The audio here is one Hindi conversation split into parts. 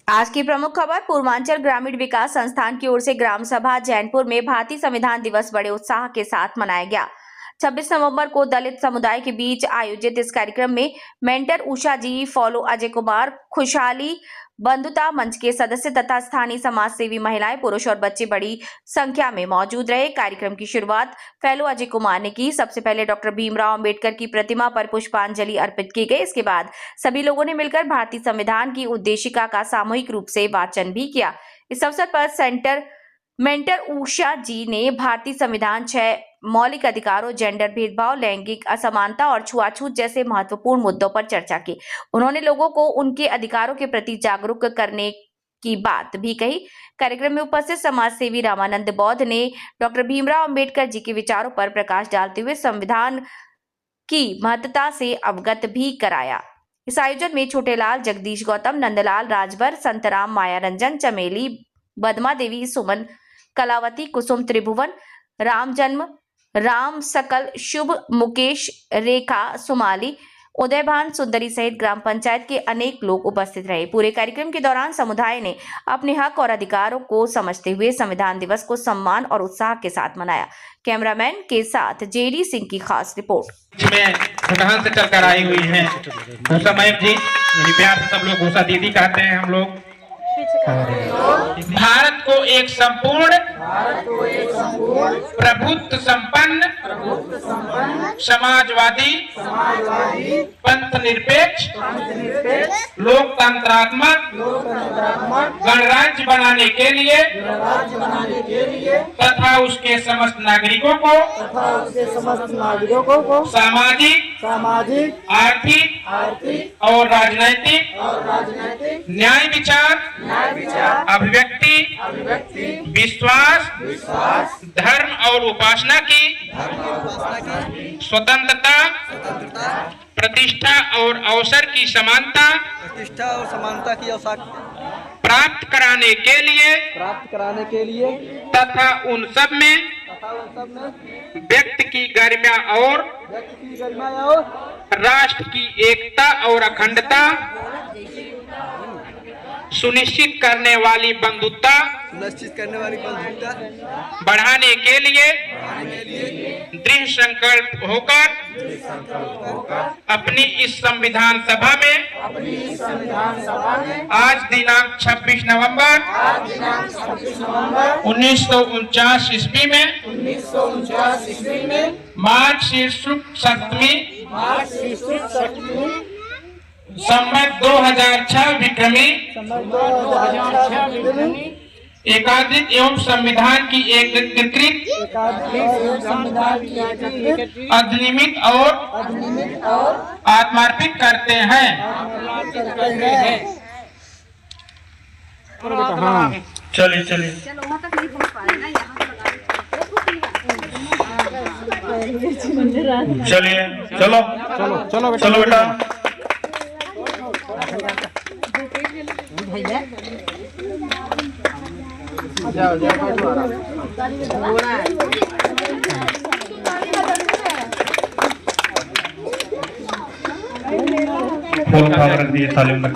आज की प्रमुख खबर पूर्वांचल ग्रामीण विकास संस्थान की ओर से ग्राम सभा जैनपुर में भारतीय संविधान दिवस बड़े उत्साह के साथ मनाया गया। 26 नवंबर को दलित समुदाय के बीच आयोजित इस कार्यक्रम में मेंटर उषा जी, फॉलो अजय कुमार, खुशहाली बंधुता मंच के सदस्य तथा स्थानीय समाज सेवी महिलाएं, पुरुष और बच्चे बड़ी संख्या में मौजूद रहे। कार्यक्रम की शुरुआत फैलो अजय कुमार ने की। सबसे पहले डॉक्टर भीमराव अंबेडकर की प्रतिमा पर पुष्पांजलि अर्पित की गई। इसके बाद सभी लोगों ने मिलकर भारतीय संविधान की उद्देशिका का सामूहिक रूप से वाचन भी किया। इस अवसर पर मेंटर उषा जी ने भारतीय संविधान 6 मौलिक अधिकारों, जेंडर भेदभाव, लैंगिक असमानता और छुआछूत जैसे महत्वपूर्ण मुद्दों पर चर्चा की। उन्होंने लोगों को उनके अधिकारों के प्रति जागरूक करने की बात भी कही। कार्यक्रम में उपस्थित समाज सेवी रामानंद बौद्ध ने डॉक्टर भीमराव अंबेडकर जी के विचारों पर प्रकाश डालते हुए संविधान की महत्ता से अवगत भी कराया। इस आयोजन में छोटेलाल, जगदीश गौतम, नंदलाल राजभर, संतराम, माया रंजन, चमेली, बदमा देवी, सुमन, कलावती, कुसुम, त्रिभुवन, राम जन्म, राम सकल, शुभ, मुकेश, रेखा, सुमाली, उदयभान, सुंदरी सहित ग्राम पंचायत के अनेक लोग उपस्थित रहे। पूरे कार्यक्रम के दौरान समुदाय ने अपने हक और अधिकारों को समझते हुए संविधान दिवस को सम्मान और उत्साह के साथ मनाया। कैमरामैन के साथ जेडी सिंह की खास रिपोर्ट। में भूटान से चलकर आई हुई है उषा मैम जी, प्यार से सब लोग उषा दीदी कहते हैं हम लोग। भारत को एक संपूर्ण प्रभुत्व संपन्न समाजवादी पंथ निरपेक्ष लोकतंत्रात्मक गणराज्य बनाने के लिए तथा उसके समस्त नागरिकों को सामाजिक, आर्थिक और राजनैतिक न्याय विचार, अभिव्यक्ति, विश्वास, धर्म और उपासना की स्वतंत्रता, प्रतिष्ठा और अवसर की समानता प्राप्त कराने के लिए तथा उन सब में व्यक्ति की गरिमा और राष्ट्र की एकता और अखंडता सुनिश्चित करने वाली बंधुता बढ़ाने के लिए दृढ़ संकल्प होकर अपनी इस संविधान सभा में आज दिनांक 26 नवंबर 1949 ईस्वी में मार्गशीर्ष सप्तमी संवत 2006 विक्रमी एकाधिक एवं संविधान की एकीकृत अधिनियमित और आत्मार्पित करते हैं। चलिए चलो बेटा। फूल खबर रख दिए थाली में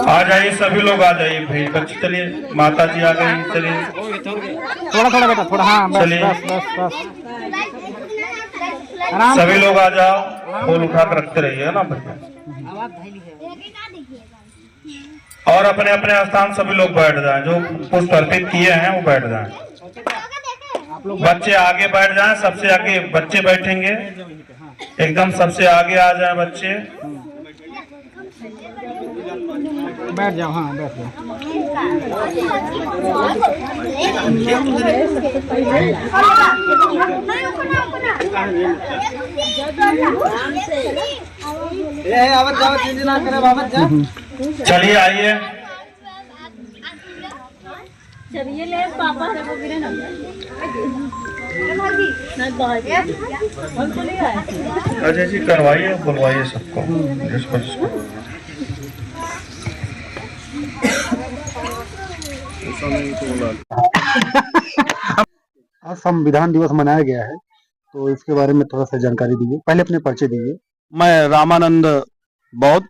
आ जाइए, सभी लोग आ जाइए भाई बच्चे। चलिए, माता जी आ गई। चलिए थोड़ा बेटा, थोड़ा। हाँ, चलिए बस। सभी लोग आ जाओ, फूल उठा कर रखते रहिए ना बच्चे। और अपने अपने स्थान सभी लोग बैठ जाएं, जो पुष्प अर्पित किए हैं वो बैठ जाएं। बच्चे आगे बैठ जाएं, सबसे आगे बच्चे बैठेंगे, एकदम सबसे आगे आ जाएं बच्चे। बैठ जाओ। हाँ, बैठ जाओ। चलिए आइए। अजय जी करवाइए, बुलवाइए सबको जिसको आज संविधान दिवस मनाया गया है, तो इसके बारे में थोड़ा सा जानकारी दीजिए। पहले अपने परिचय दीजिए। मैं रामानंद बौद्ध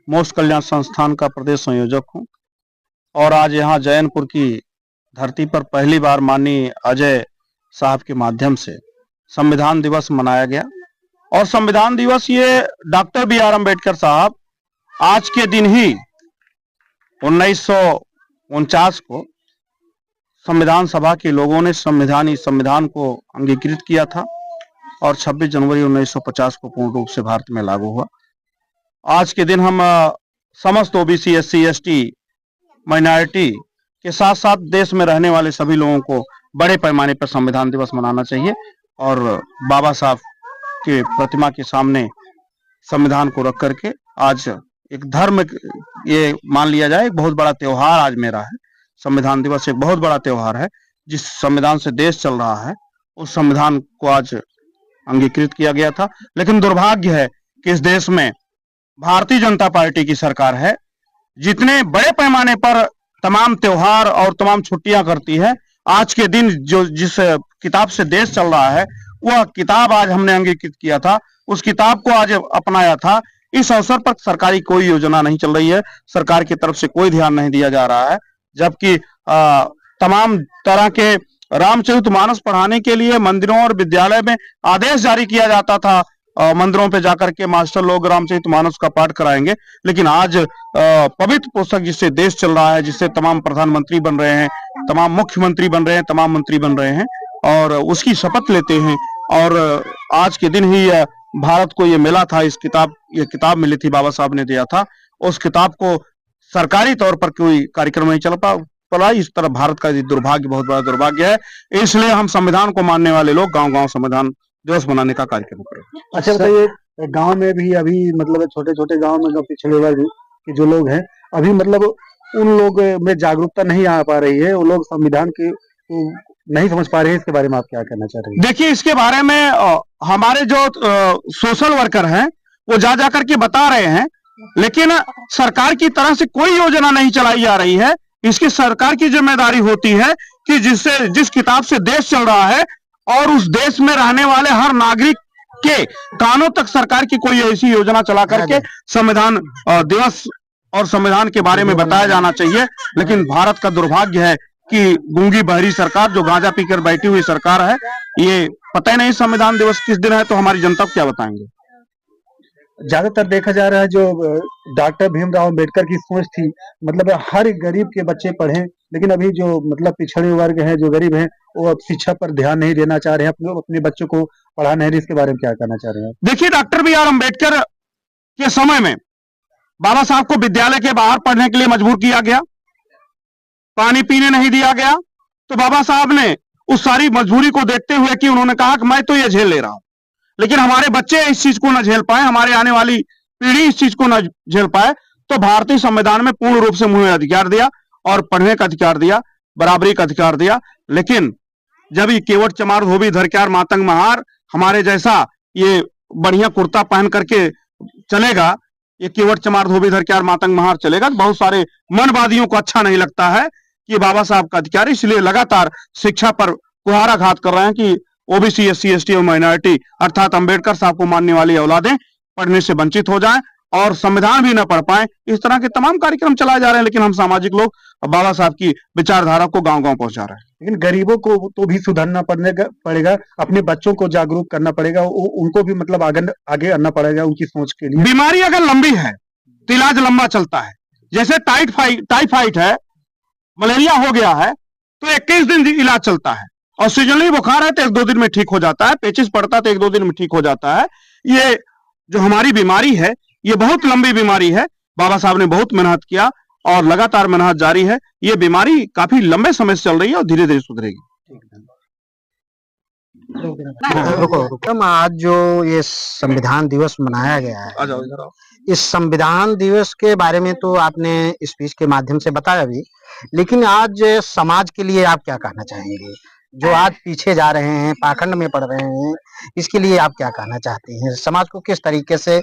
मोक्ष कल्याण संस्थान का प्रदेश संयोजक हूं और आज यहाँ जैनपुर की धरती पर पहली बार माननीय अजय साहब के माध्यम से संविधान दिवस मनाया गया। और संविधान दिवस ये डॉक्टर B.R. अम्बेडकर साहब आज के दिन ही 1949 को संविधान सभा के लोगों ने संविधान को अंगीकृत किया था और 26 जनवरी 1950 को पूर्ण रूप से भारत में लागू हुआ। आज के दिन हम समस्त ओबीसी, SC, ST, माइनॉरिटी के साथ साथ देश में रहने वाले सभी लोगों को बड़े पैमाने पर संविधान दिवस मनाना चाहिए और बाबा साहब के प्रतिमा के सामने संविधान को रख करके आज एक धर्म ये मान लिया जाए, एक बहुत बड़ा त्योहार आज मेरा है। संविधान दिवस एक बहुत बड़ा त्योहार है। जिस संविधान से देश चल रहा है उस संविधान को आज अंगीकृत किया गया था। लेकिन दुर्भाग्य है कि इस देश में भारतीय जनता पार्टी की सरकार है, जितने बड़े पैमाने पर तमाम त्योहार और तमाम छुट्टियां करती है, आज के दिन जो जिस किताब से देश चल रहा है वह किताब आज हमने अंगीकृत किया था, उस किताब को आज अपनाया था। इस अवसर पर सरकारी कोई योजना नहीं चल रही है, सरकार की तरफ से कोई ध्यान नहीं दिया जा रहा है, जबकि तमाम तरह के रामचरितमानस पढ़ाने के लिए मंदिरों और विद्यालय में आदेश जारी किया जाता था। मंदिरों पे जाकर के मास्टर लोग रामचरितमानस का पाठ कराएंगे, लेकिन आज पवित्र पुस्तक जिससे देश चल रहा है, जिससे तमाम प्रधानमंत्री बन रहे हैं, तमाम मुख्यमंत्री बन रहे हैं, तमाम मंत्री बन रहे हैं और उसकी शपथ लेते हैं। और आज के दिन ही भारत को ये मिला था, ये किताब मिली थी, बाबा साहब ने दिया था। उस किताब को सरकारी तौर पर कोई कार्यक्रम नहीं चल पड़ा। इस तरह भारत का दुर्भाग्य, बहुत बड़ा दुर्भाग्य है। इसलिए हम संविधान को मानने वाले लोग गांव-गांव संविधान दिवस मनाने का कार्यक्रम करें। अच्छा बताइए, गांव में भी अभी मतलब छोटे छोटे गांव में जो पिछड़े वर्ग के जो लोग हैं, अभी मतलब उन लोग में जागरूकता नहीं आ पा रही है, वो लोग संविधान के नहीं समझ पा रहे हैं। इसके बारे में आप क्या कहना चाह रहे हैं? देखिए, इसके बारे में हमारे जो सोशल वर्कर हैं वो जा करके बता रहे हैं, लेकिन सरकार की तरफ से कोई योजना नहीं चलाई जा रही है। इसकी सरकार की जिम्मेदारी होती है कि जिस किताब से देश चल रहा है और उस देश में रहने वाले हर नागरिक के कानों तक सरकार की कोई ऐसी योजना चला करके संविधान दिवस और संविधान के बारे में बताया जाना चाहिए। लेकिन भारत का दुर्भाग्य है कि गूंगी बहरी सरकार, जो गांजा पीकर बैठी हुई सरकार है, ये पता ही नहीं संविधान दिवस किस दिन है, तो हमारी जनता को क्या बताएंगे। ज्यादातर देखा जा रहा है जो डॉक्टर भीमराव अम्बेडकर की सोच थी, मतलब हर गरीब के बच्चे पढ़ें, लेकिन अभी जो मतलब पिछड़े वर्ग हैं, जो गरीब हैं, वो अब शिक्षा पर ध्यान नहीं देना चाह रहे हैं, अपने बच्चों को पढ़ा नहीं रहे। इसके बारे में क्या कहना चाह रहे हैं? देखिए, डॉक्टर B.R. अम्बेडकर के समय में बाबा साहब को विद्यालय के बाहर पढ़ने के लिए मजबूर किया गया, पानी पीने नहीं दिया गया, तो बाबा साहब ने उस सारी मजबूरी को देखते हुए कि उन्होंने कहा कि मैं तो ये झेल ले रहा हूं, लेकिन हमारे बच्चे इस चीज को न झेल पाए, हमारे आने वाली पीढ़ी इस चीज को न झेल पाए, तो भारतीय संविधान में पूर्ण रूप से मुझे अधिकार दिया और पढ़ने का अधिकार दिया, बराबरी का अधिकार दिया। लेकिन जब ये केवट चमार धोबी धरक्यार मातंग महार हमारे जैसा ये बढ़िया कुर्ता पहन करके चलेगा, ये केवट चमार धोबी धरक्यार मातंग महार चलेगा, तो बहुत सारे मनवादियों को अच्छा नहीं लगता है कि बाबा साहब का अधिकार। इसलिए लगातार शिक्षा पर कुहाराघात कर रहे हैं कि ओबीसी, SC, ST और माइनॉरिटी अर्थात अंबेडकर साहब को मानने वाली औलादें पढ़ने से वंचित हो जाएं और संविधान भी न पढ़ पाए। इस तरह के तमाम कार्यक्रम चलाए जा रहे हैं, लेकिन हम सामाजिक लोग बाबा साहब की विचारधारा को गांव-गांव पहुंचा रहे हैं। लेकिन गरीबों को तो भी सुधरना पड़ेगा, अपने बच्चों को जागरूक करना पड़ेगा, उनको भी मतलब आगे आना पड़ेगा उनकी सोच के लिए। बीमारी अगर लंबी है तो इलाज लंबा चलता है। जैसे टाइफाइड है, मलेरिया हो गया है, तो 21 दिन इलाज चलता है, और सीजनली बुखार है तो 1-2 दिन में ठीक हो जाता है, पेचिस पड़ता है तो 1-2 दिन में ठीक हो जाता है। ये जो हमारी बीमारी है, ये बहुत लंबी बीमारी है। बाबा साहब ने बहुत मेहनत किया और लगातार मेहनत जारी है। ये बीमारी काफी लंबे समय से चल रही है और धीरे धीरे सुधरेगी। रुको। आज जो ये संविधान दिवस मनाया गया है, इस संविधान दिवस के बारे में तो आपने स्पीच के माध्यम से बताया भी, लेकिन आज समाज के लिए आप क्या कहना चाहेंगे? जो आज पीछे जा रहे हैं, पाखंड में पड़ रहे हैं, इसके लिए आप क्या कहना चाहती हैं? समाज को किस तरीके से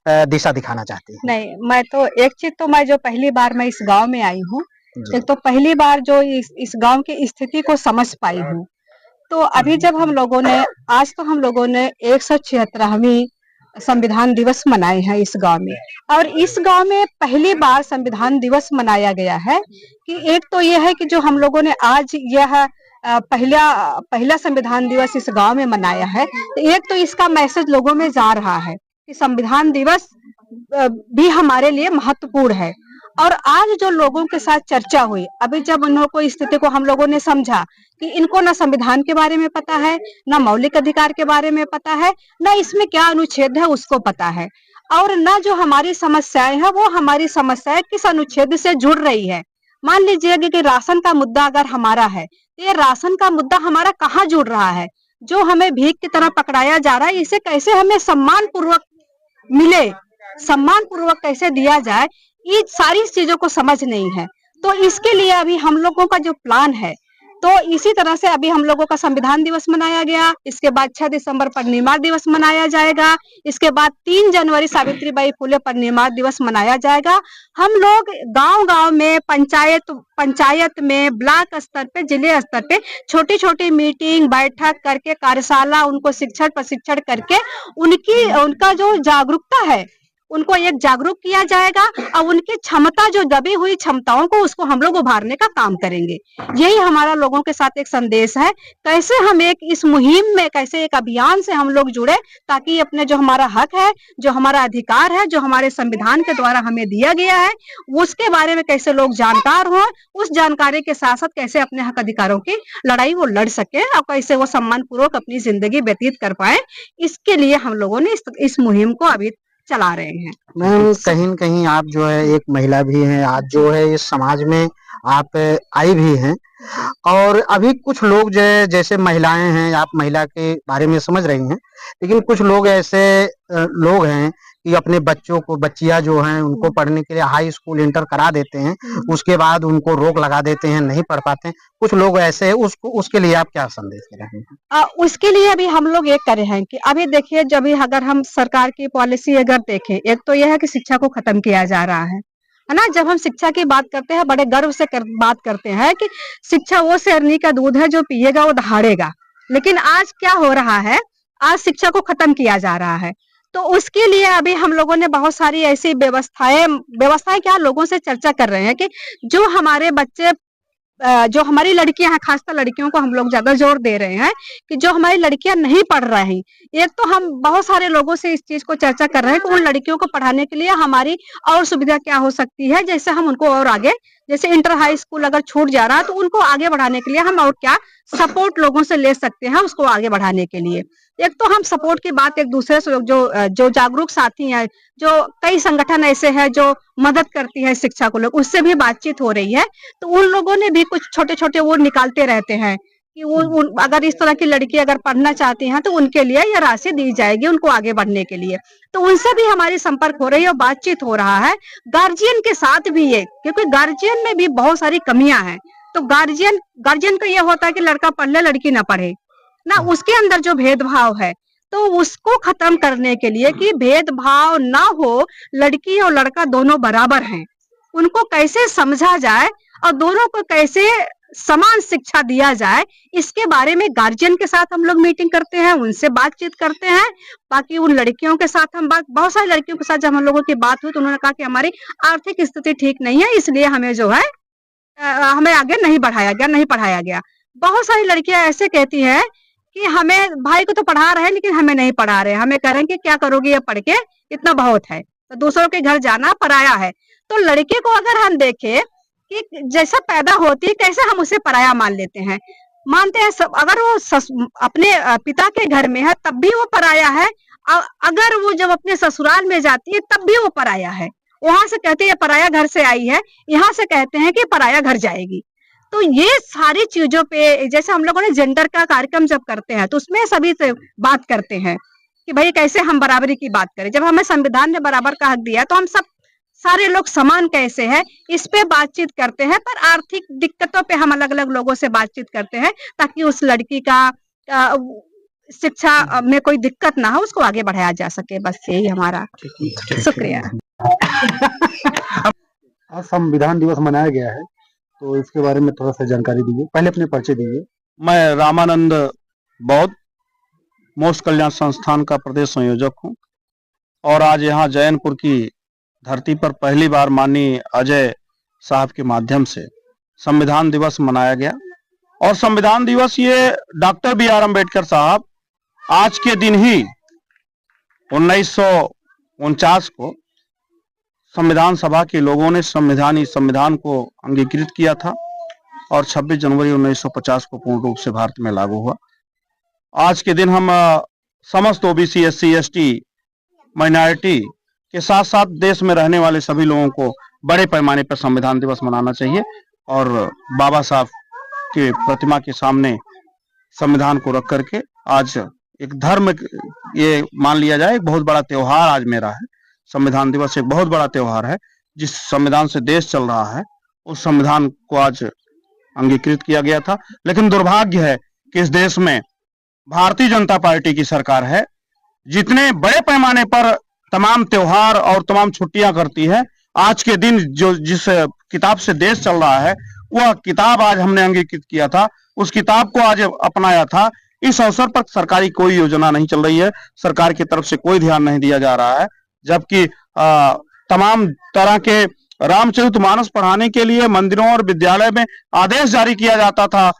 दिशा दिखाना चाहती हैं? नहीं, मैं तो एक चीज तो मैं जो पहली बार मैं इस गांव में आई हूँ, एक तो पहली बार जो इस गांव की स्थिति को समझ पाई हूँ तो अभी जब हम लोगों ने आज तो हम लोगों ने 176वीं संविधान दिवस मनाए हैं इस गांव में, और इस गांव में पहली बार संविधान दिवस मनाया गया है। कि एक तो यह है कि जो हम लोगों ने आज यह पहला संविधान दिवस इस गांव में मनाया है, तो एक तो इसका मैसेज लोगों में जा रहा है कि संविधान दिवस भी हमारे लिए महत्वपूर्ण है। और आज जो लोगों के साथ चर्चा हुई, अभी जब उन लोगों को स्थिति को हम लोगों ने समझा कि इनको ना संविधान के बारे में पता है, ना मौलिक अधिकार के बारे में पता है, ना इसमें क्या अनुच्छेद है उसको पता है, और ना जो हमारी समस्याएं हैं वो हमारी समस्याएं किस अनुच्छेद से जुड़ रही है। मान लीजिए कि राशन का मुद्दा अगर हमारा है, तो ये राशन का मुद्दा हमारा कहाँ जुड़ रहा है? जो हमें भीख की तरह पकड़ाया जा रहा है, इसे कैसे हमें सम्मान पूर्वक मिले, सम्मान पूर्वक कैसे दिया जाए, ये सारी चीजों को समझ नहीं है। तो इसके लिए अभी हम लोगों का जो प्लान है, तो इसी तरह से अभी हम लोगों का संविधान दिवस मनाया गया, इसके बाद 6 दिसंबर पर निर्माण दिवस मनाया जाएगा, इसके बाद 3 जनवरी सावित्रीबाई फुले पर निर्माण दिवस मनाया जाएगा। हम लोग गांव-गांव में, पंचायत में, ब्लॉक स्तर पे, जिले स्तर पे छोटी-छोटी मीटिंग, बैठक करके, कार्यशाला, उनको शिक्षण प्रशिक्षण करके उनका जो जागरूकता है उनको एक जागरूक किया जाएगा, और उनकी क्षमता जो दबी हुई क्षमताओं को उसको हम लोग उभारने का काम करेंगे। यही हमारा लोगों के साथ एक संदेश है। कैसे हम इस मुहिम में, कैसे एक अभियान से हम लोग जुड़े, ताकि अपने जो हमारा हक है, जो हमारा अधिकार है, जो हमारे संविधान के द्वारा हमें दिया गया है, उसके बारे में कैसे लोग जानकार हों, उस जानकारी के साथ साथ कैसे अपने हक अधिकारों की लड़ाई वो लड़ सके, और कैसे वो सम्मान पूर्वक अपनी जिंदगी व्यतीत कर पाए। इसके लिए हम लोगों ने इस मुहिम को अभी चला रहे हैं। मैम, कहीं न कहीं आप जो है एक महिला भी हैं, आज जो है इस समाज में आप आई भी हैं, और अभी कुछ लोग जो है, जैसे महिलाएं हैं, आप महिला के बारे में समझ रही हैं, लेकिन कुछ लोग ऐसे लोग हैं कि अपने बच्चों को, बच्चियां जो हैं उनको पढ़ने के लिए हाई स्कूल इंटर करा देते हैं, उसके बाद उनको रोक लगा देते हैं, नहीं पढ़ पाते हैं। कुछ लोग ऐसे हैं, उसके लिए आप क्या संदेश दे रहे हैं? उसके लिए अभी हम लोग एक करे हैं कि अभी देखिए, जब भी अगर हम सरकार की पॉलिसी अगर देखें, एक तो यह है कि शिक्षा को खत्म किया जा रहा है ना। जब हम शिक्षा की बात करते हैं, बड़े गर्व से बात करते हैं कि शिक्षा वो शेरनी का दूध है, जो पिएगा वो दहाड़ेगा। लेकिन आज क्या हो रहा है, आज शिक्षा को खत्म किया जा रहा है। तो उसके लिए अभी हम लोगों ने बहुत सारी ऐसी व्यवस्थाएं क्या लोगों से चर्चा कर रहे हैं कि जो हमारे बच्चे, जो हमारी लड़कियां हैं, खासकर लड़कियों को हम लोग ज्यादा जोर दे रहे हैं कि जो हमारी लड़कियां नहीं पढ़ रही, एक तो हम बहुत सारे लोगों से इस चीज को चर्चा कर रहे हैं कि उन लड़कियों को पढ़ाने के लिए हमारी और सुविधा क्या हो सकती है, जैसे हम उनको और आगे, जैसे इंटर हाई स्कूल अगर छूट जा रहा है, तो उनको आगे बढ़ाने के लिए हम और क्या सपोर्ट लोगों से ले सकते हैं उसको आगे बढ़ाने के लिए। एक तो हम सपोर्ट की बात एक दूसरे से, जो जागरूक साथी हैं, जो कई संगठन ऐसे हैं जो मदद करती है शिक्षा को, लोग उससे भी बातचीत हो रही है। तो उन लोगों ने भी कुछ छोटे-छोटे वो निकालते रहते हैं कि वो अगर इस तरह की लड़की अगर पढ़ना चाहती हैं, तो उनके लिए यह राशि दी जाएगी उनको आगे बढ़ने के लिए। तो उनसे भी हमारी संपर्क हो रही है और बातचीत हो रहा है। गार्जियन के साथ भी ये, क्योंकि गार्जियन में भी बहुत सारी कमियां हैं। तो गार्जियन को यह होता है कि लड़का पढ़ ले, लड़की ना पढ़े ना, उसके अंदर जो भेदभाव है, तो उसको खत्म करने के लिए कि भेदभाव ना हो, लड़की और लड़का दोनों बराबर हैं, उनको कैसे समझा जाए और दोनों को कैसे समान शिक्षा दिया जाए, इसके बारे में गार्जियन के साथ हम लोग मीटिंग करते हैं, उनसे बातचीत करते हैं। बाकी उन लड़कियों के साथ बहुत सारी लड़कियों के साथ जब हम लोगों की बात हुई, तो उन्होंने कहा कि हमारी आर्थिक स्थिति ठीक नहीं है, इसलिए हमें जो है हमें आगे नहीं पढ़ाया गया। बहुत सारी लड़कियां ऐसे कहती हैं कि हमें भाई को तो पढ़ा रहे हैं, लेकिन हमें नहीं पढ़ा रहे, हमें कह रहे हैं कि क्या करोगी ये पढ़ के, इतना बहुत है, तो दूसरों के घर जाना पराया है। तो लड़के को अगर हम देखें कि जैसा पैदा होती है, कैसे हम उसे पराया मान लेते हैं, मानते हैं सब। अगर वो अपने पिता के घर में है तब भी वो पराया है, अगर वो जब अपने ससुराल में जाती है तब भी वो पराया है। वहां से कहते हैं पराया घर से आई है, यहाँ से कहते हैं कि पराया घर जाएगी। तो ये सारी चीजों पे, जैसे हम लोगों ने जेंडर का कार्यक्रम जब करते हैं, तो उसमें सभी से बात करते हैं कि भाई कैसे हम बराबरी की बात करें। जब हमें संविधान ने बराबर का हक दिया, तो हम सारे लोग समान कैसे हैं, इस पे बातचीत करते हैं। पर आर्थिक दिक्कतों पे हम अलग अलग लोगों से बातचीत करते हैं, ताकि उस लड़की का शिक्षा में कोई दिक्कत ना हो, उसको आगे बढ़ाया जा सके। बस यही हमारा। शुक्रिया। आज संविधान दिवस मनाया गया है, तो इसके बारे में थोड़ा सा जानकारी दीजिए। पहले अपने परिचय दीजिए। मैं रामानंद बौद्ध मोक्ष कल्याण संस्थान का प्रदेश संयोजक हूं और आज यहाँ जैनपुर की धरती पर पहली बार माननीय अजय साहब के माध्यम से संविधान दिवस मनाया गया। और संविधान दिवस ये डॉक्टर B.R. अम्बेडकर साहब आज के दिन ही 1949 को संविधान सभा के लोगों ने संविधान को अंगीकृत किया था और 26 जनवरी 1950 को पूर्ण रूप से भारत में लागू हुआ। आज के दिन हम समस्त OBC SC ST माइनॉरिटी के साथ साथ देश में रहने वाले सभी लोगों को बड़े पैमाने पर संविधान दिवस मनाना चाहिए और बाबा साहब के प्रतिमा के सामने संविधान को रख करके आज एक धर्म ये मान लिया जाए, एक बहुत बड़ा त्योहार आज मेरा है। संविधान दिवस एक बहुत बड़ा त्योहार है। जिस संविधान से देश चल रहा है उस संविधान को आज अंगीकृत किया गया था। लेकिन दुर्भाग्य है कि इस देश में भारतीय जनता पार्टी की सरकार है, जितने बड़े पैमाने पर तमाम त्योहार और तमाम छुट्टियां करती है। आज के दिन जो जिस किताब से देश चल रहा है वह किताब आज हमने अंगीकृत किया था, उस किताब को आज अपनाया था। इस अवसर पर सरकारी कोई योजना नहीं चल रही है, सरकार की तरफ से कोई ध्यान नहीं दिया जा रहा है। जबकि तमाम तरह के रामचरितमानस पढ़ाने के लिए मंदिरों और विद्यालय में आदेश जारी किया जाता था,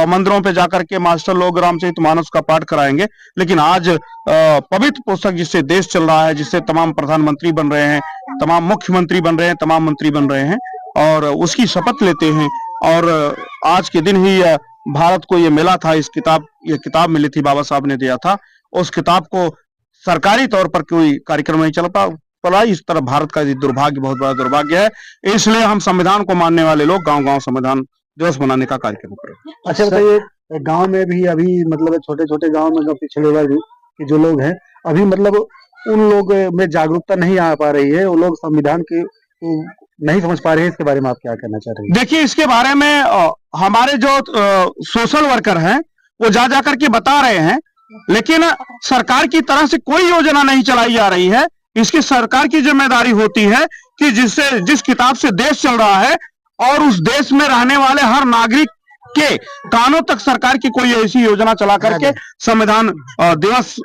मंदिरों पे जाकर के मास्टर लोग रामचरितमानस का पाठ कराएंगे। लेकिन आज पवित्र पुस्तक जिससे देश चल रहा है, जिससे तमाम प्रधानमंत्री बन रहे हैं, तमाम मुख्यमंत्री बन रहे हैं, तमाम मंत्री बन रहे हैं और उसकी शपथ लेते हैं। और आज के दिन ही भारत को ये मिला था, ये किताब मिली थी, बाबा साहब ने दिया था। उस किताब को सरकारी तौर पर कोई कार्यक्रम नहीं चल पड़ा। इस तरह भारत का दुर्भाग्य, बहुत बड़ा दुर्भाग्य है। इसलिए हम संविधान को मानने वाले लोग गांव-गांव संविधान दिवस मनाने का कार्यक्रम करें। अच्छा बताइए, गांव में भी अभी मतलब छोटे छोटे गांव में जो पिछड़े वर्ग के जो लोग हैं अभी मतलब उन लोग में जागरूकता नहीं आ पा रही है, वो लोग संविधान के नहीं समझ पा रहे हैं। इसके बारे में आप क्या कहना चाह रहे हैं? देखिए, इसके बारे में हमारे जो सोशल वर्कर हैं वो जा करके बता रहे हैं, लेकिन सरकार की तरफ से कोई योजना नहीं चलाई जा रही है। इसकी सरकार की जिम्मेदारी होती है कि जिस किताब से देश चल रहा है और उस देश में रहने वाले हर नागरिक के कानों तक सरकार की कोई ऐसी योजना चला करके संविधान दिवस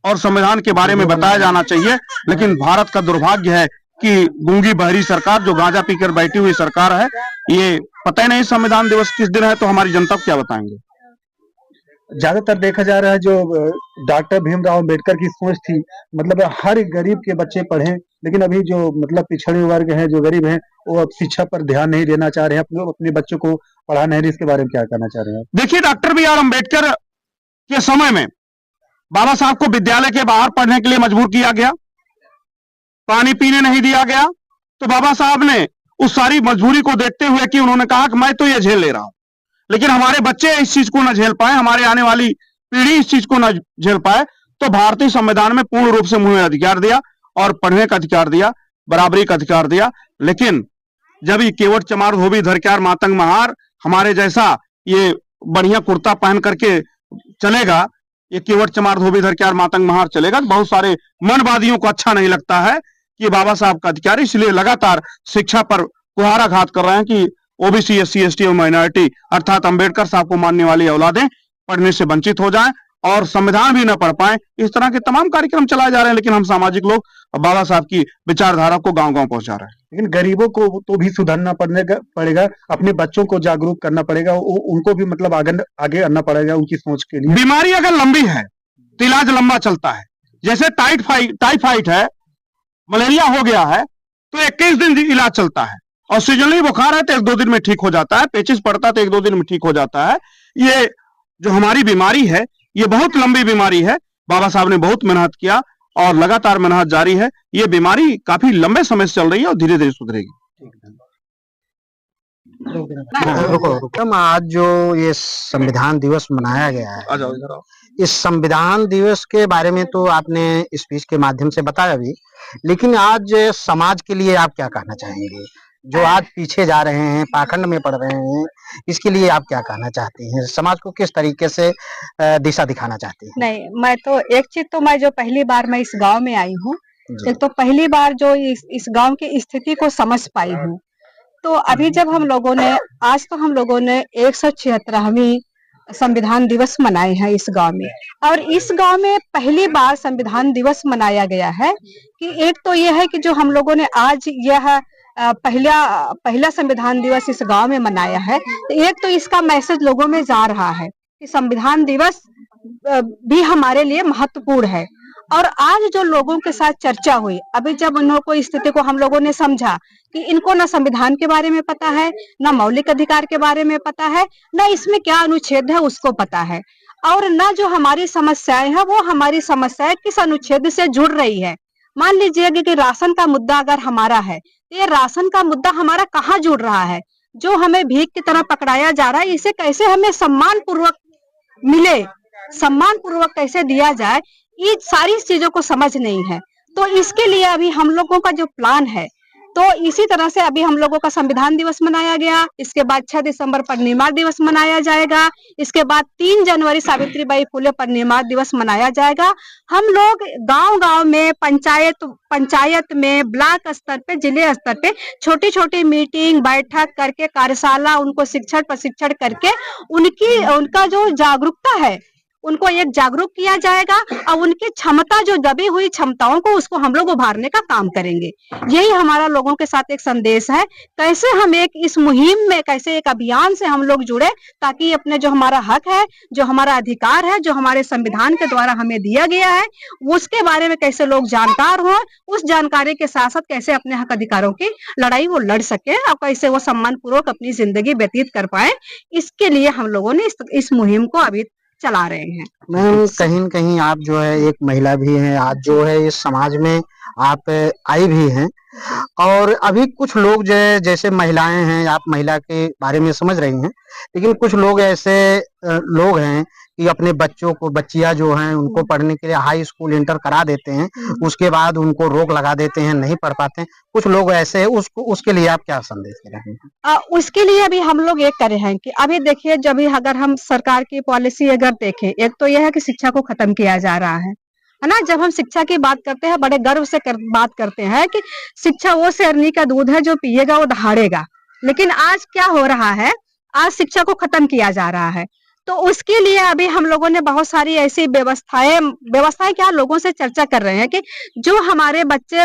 और संविधान के बारे में बताया जाना चाहिए। लेकिन भारत का दुर्भाग्य है कि गूंगी बहरी सरकार, जो गांजा पीकर बैठी हुई सरकार है, ये पता ही नहीं संविधान दिवस किस दिन है, तो हमारी जनता को क्या बताएंगे। ज्यादातर देखा जा रहा है जो डॉक्टर भीमराव अम्बेडकर की सोच थी, मतलब हर गरीब के बच्चे पढ़ें, लेकिन अभी जो मतलब पिछड़े वर्ग हैं, जो गरीब हैं, वो अब शिक्षा पर ध्यान नहीं देना चाह रहे हैं, अपने बच्चों को पढ़ा नहीं रहे। इसके बारे में क्या कहना चाह रहे हैं? देखिए, डॉक्टर B.R. अम्बेडकर के समय में बाबा साहब को विद्यालय के बाहर पढ़ने के लिए मजबूर किया गया, पानी पीने नहीं दिया गया। तो बाबा साहब ने उस सारी मजबूरी को देखते हुए कि उन्होंने कहा कि मैं तो ये झेल ले रहा हूं, लेकिन हमारे बच्चे इस चीज को न झेल पाए, हमारे आने वाली पीढ़ी इस चीज को न झेल पाए, तो भारतीय संविधान में पूर्ण रूप से मुझे अधिकार दिया और पढ़ने का अधिकार दिया, बराबरी का अधिकार दिया। लेकिन जब ये केवट चमार धोबी धरक्यार मातंग महार हमारे जैसा ये बढ़िया कुर्ता पहन करके चलेगा, ये केवट चमार धोबी धरक्यार मातंग महार चलेगा, तो बहुत सारे मनवादियों को अच्छा नहीं लगता है कि बाबा साहब का अधिकार। इसलिए लगातार शिक्षा पर कुहाराघात कर रहे हैं कि OBC SC ST और माइनॉरिटी अर्थात अम्बेडकर साहब को मानने वाली औलादें पढ़ने से वंचित हो जाएं और संविधान भी न पढ़ पाए। इस तरह के तमाम कार्यक्रम चलाए जा रहे हैं, लेकिन हम सामाजिक लोग बाबा साहब की विचारधारा को गांव-गांव पहुंचा रहे हैं। लेकिन गरीबों को तो भी सुधरना पड़ेगा, अपने बच्चों को जागरूक करना पड़ेगा, उनको भी मतलब आगे आना पड़ेगा उनकी सोच के लिए। बीमारी अगर लंबी है तो इलाज लंबा चलता है। जैसे टाइफाइड है, मलेरिया हो गया है, तो 21 दिन इलाज चलता है। और सीजनली बुखार है तो 1-2 दिन में ठीक हो जाता है, पेचिस पड़ता है तो 1-2 दिन में ठीक हो जाता है। ये जो हमारी बीमारी है ये बहुत लंबी बीमारी है। बाबा साहब ने बहुत मेहनत किया और लगातार मेहनत जारी है। ये बीमारी काफी लंबे समय से चल रही है और धीरे धीरे सुधरेगी। रुको, आज जो ये संविधान दिवस मनाया गया है, इस संविधान दिवस के बारे में तो आपने स्पीच के माध्यम से बताया भी, लेकिन आज समाज के लिए आप क्या कहना चाहेंगे? जो आज पीछे जा रहे हैं, पाखंड में पड़ रहे हैं, इसके लिए आप क्या कहना चाहती हैं? समाज को किस तरीके से दिशा दिखाना चाहती हैं? नहीं, मैं तो एक चीज तो मैं जो पहली बार मैं इस गांव में आई हूँ, एक तो पहली बार जो इस गांव की स्थिति को समझ पाई हूँ। तो अभी जब हम लोगों ने आज तो हम लोगों ने 176वीं संविधान दिवस मनाए हैं इस गांव में। और इस गांव में पहली बार संविधान दिवस मनाया गया है कि एक तो यह है कि जो हम लोगों ने आज यह पहला संविधान दिवस इस गांव में मनाया है, तो एक तो इसका मैसेज लोगों में जा रहा है कि संविधान दिवस भी हमारे लिए महत्वपूर्ण है। और आज जो लोगों के साथ चर्चा हुई, अभी जब उन्होंने को स्थिति को हम लोगों ने समझा कि इनको ना संविधान के बारे में पता है, ना मौलिक अधिकार के बारे में पता है, ना इसमें क्या अनुच्छेद है उसको पता है, और ना जो हमारी समस्याएं हैं वो हमारी समस्याएं किस अनुच्छेद से जुड़ रही है। मान लीजिए कि राशन का मुद्दा अगर हमारा है, तो ये राशन का मुद्दा हमारा कहाँ जुड़ रहा है? जो हमें भीख की तरह पकड़ाया जा रहा है, इसे कैसे हमें सम्मान पूर्वक मिले, सम्मान पूर्वक कैसे दिया जाए, ये सारी चीजों को समझ नहीं है। तो इसके लिए अभी हम लोगों का जो प्लान है, तो इसी तरह से अभी हम लोगों का संविधान दिवस मनाया गया, इसके बाद 6 दिसंबर पर निर्माण दिवस मनाया जाएगा, इसके बाद 3 जनवरी सावित्रीबाई फुले पर निर्माण दिवस मनाया जाएगा। हम लोग गांव-गांव में, पंचायत में, ब्लॉक स्तर पे, जिले स्तर पे छोटी छोटी मीटिंग बैठक करके, कार्यशाला, उनको शिक्षण प्रशिक्षण करके उनका जो जागरूकता है उनको एक जागरूक किया जाएगा, और उनकी क्षमता जो दबी हुई क्षमताओं को उसको हम लोग उभारने का काम करेंगे। यही हमारा लोगों के साथ एक संदेश है। कैसे हम इस मुहिम में, कैसे एक अभियान से हम लोग जुड़े, ताकि अपने जो हमारा हक है, जो हमारा अधिकार है, जो हमारे संविधान के द्वारा हमें दिया गया है, उसके बारे में कैसे लोग जानकार हो, उस जानकारी के साथ साथ कैसे अपने हक अधिकारों की लड़ाई वो लड़ सके और कैसे वो सम्मान पूर्वक अपनी जिंदगी व्यतीत कर पाए। इसके लिए हम लोगों ने इस मुहिम को अभी चला रहे हैं। मैम, कहीं न कहीं आप जो है एक महिला भी हैं, आज जो है इस समाज में आप आई भी हैं, और अभी कुछ लोग जो है, जैसे महिलाएं हैं, आप महिला के बारे में समझ रही हैं, लेकिन कुछ लोग ऐसे लोग हैं कि अपने बच्चों को, बच्चियां जो हैं उनको पढ़ने के लिए हाई स्कूल इंटर करा देते हैं, उसके बाद उनको रोक लगा देते हैं, नहीं पढ़ पाते हैं। कुछ लोग ऐसे हैं, उसके लिए आप क्या संदेश दे रहे हैं? उसके लिए अभी हम लोग एक करे हैं कि अभी देखिए, जब अगर हम सरकार की पॉलिसी अगर देखें, एक तो यह है कि शिक्षा को खत्म किया जा रहा है ना। जब हम शिक्षा की बात करते हैं, बड़े गर्व से बात करते हैं कि शिक्षा वो शेरनी का दूध है, जो पिएगा वो दहाड़ेगा। लेकिन आज क्या हो रहा है, आज शिक्षा को खत्म किया जा रहा है। तो उसके लिए अभी हम लोगों ने बहुत सारी ऐसी व्यवस्थाएं क्या लोगों से चर्चा कर रहे हैं कि जो हमारे बच्चे,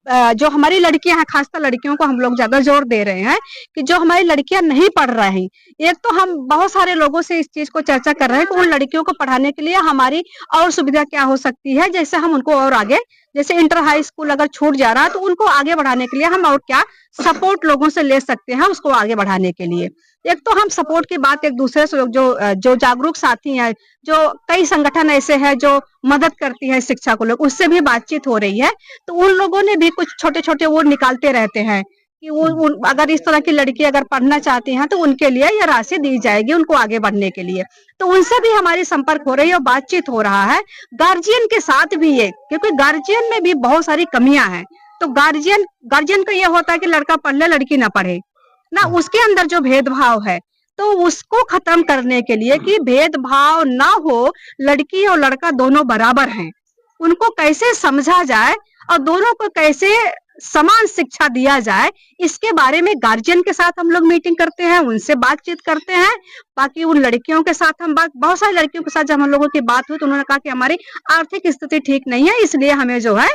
जो हमारी लड़कियां हैं, खासकर लड़कियों को हम लोग ज्यादा जोर दे रहे हैं कि जो हमारी लड़कियां नहीं पढ़ रही, एक तो हम बहुत सारे लोगों से इस चीज को चर्चा कर रहे हैं कि उन लड़कियों को पढ़ाने के लिए हमारी और सुविधा क्या हो सकती है, जैसे हम उनको और आगे, जैसे इंटर हाई स्कूल अगर छूट जा रहा है तो उनको आगे बढ़ाने के लिए हम और क्या सपोर्ट लोगों से ले सकते हैं उसको आगे बढ़ाने के लिए। एक तो हम सपोर्ट की बात एक दूसरे से, जो जागरूक साथी हैं, जो कई संगठन ऐसे हैं जो मदद करती है शिक्षा को, लोग उससे भी बातचीत हो रही है। तो उन लोगों ने भी कुछ छोटे छोटे वो निकालते रहते हैं कि वो अगर इस तरह की लड़की अगर पढ़ना चाहती हैं तो उनके लिए यह राशि दी जाएगी उनको आगे बढ़ने के लिए। तो उनसे भी हमारी संपर्क हो रही है और बातचीत हो रहा है। गार्जियन के साथ भी ये, क्योंकि गार्जियन में भी बहुत सारी कमियां हैं। तो गार्जियन का यह होता है कि लड़का पढ़ ले, लड़की ना पढ़े ना, उसके अंदर जो भेदभाव है तो उसको खत्म करने के लिए कि भेदभाव ना हो, लड़की और लड़का दोनों बराबर हैं, उनको कैसे समझा जाए और दोनों को कैसे समान शिक्षा दिया जाए, इसके बारे में गार्जियन के साथ हम लोग मीटिंग करते हैं, उनसे बातचीत करते हैं। बाकी उन लड़कियों के साथ हम बहुत सारी लड़कियों के साथ जब हम लोगों की बात हुई तो उन्होंने कहा कि हमारी आर्थिक स्थिति ठीक नहीं है, इसलिए हमें जो है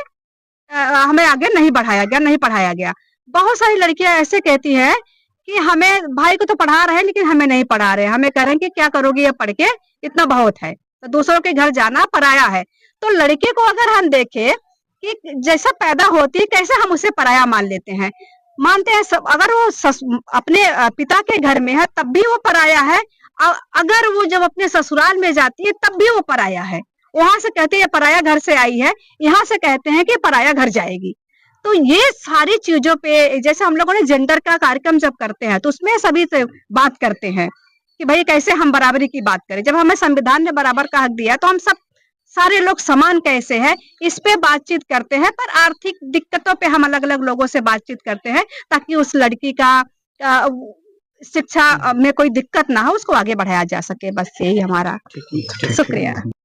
हमें आगे नहीं पढ़ाया गया। बहुत सारी लड़कियां ऐसे कहती हैं कि हमें भाई को तो पढ़ा रहे हैं लेकिन हमें नहीं पढ़ा रहे, हमें कह रहे हैं कि क्या करोगी ये पढ़ के, इतना बहुत है, तो दूसरों के घर जाना पराया है। तो लड़के को अगर हम देखें कि जैसा पैदा होती है कैसे हम उसे पराया मान लेते हैं, मानते हैं सब, अगर वो अपने पिता के घर में है तब भी वो पराया है, अगर वो जब अपने ससुराल में जाती है तब भी वो पराया है। वहां से कहते हैं पराया घर से आई है, यहाँ से कहते हैं कि पराया घर जाएगी। तो ये सारी चीजों पे, जैसे हम लोगों ने जेंडर का कार्यक्रम जब करते हैं तो उसमें सभी से बात करते हैं कि भाई कैसे हम बराबरी की बात करें। जब हमें संविधान ने बराबर का हक दिया तो हम सब सारे लोग समान कैसे हैं, इस पे बातचीत करते हैं। पर आर्थिक दिक्कतों पे हम अलग अलग लोगों से बातचीत करते हैं ताकि उस लड़की का शिक्षा में कोई दिक्कत ना हो, उसको आगे बढ़ाया जा सके। बस यही हमारा शुक्रिया।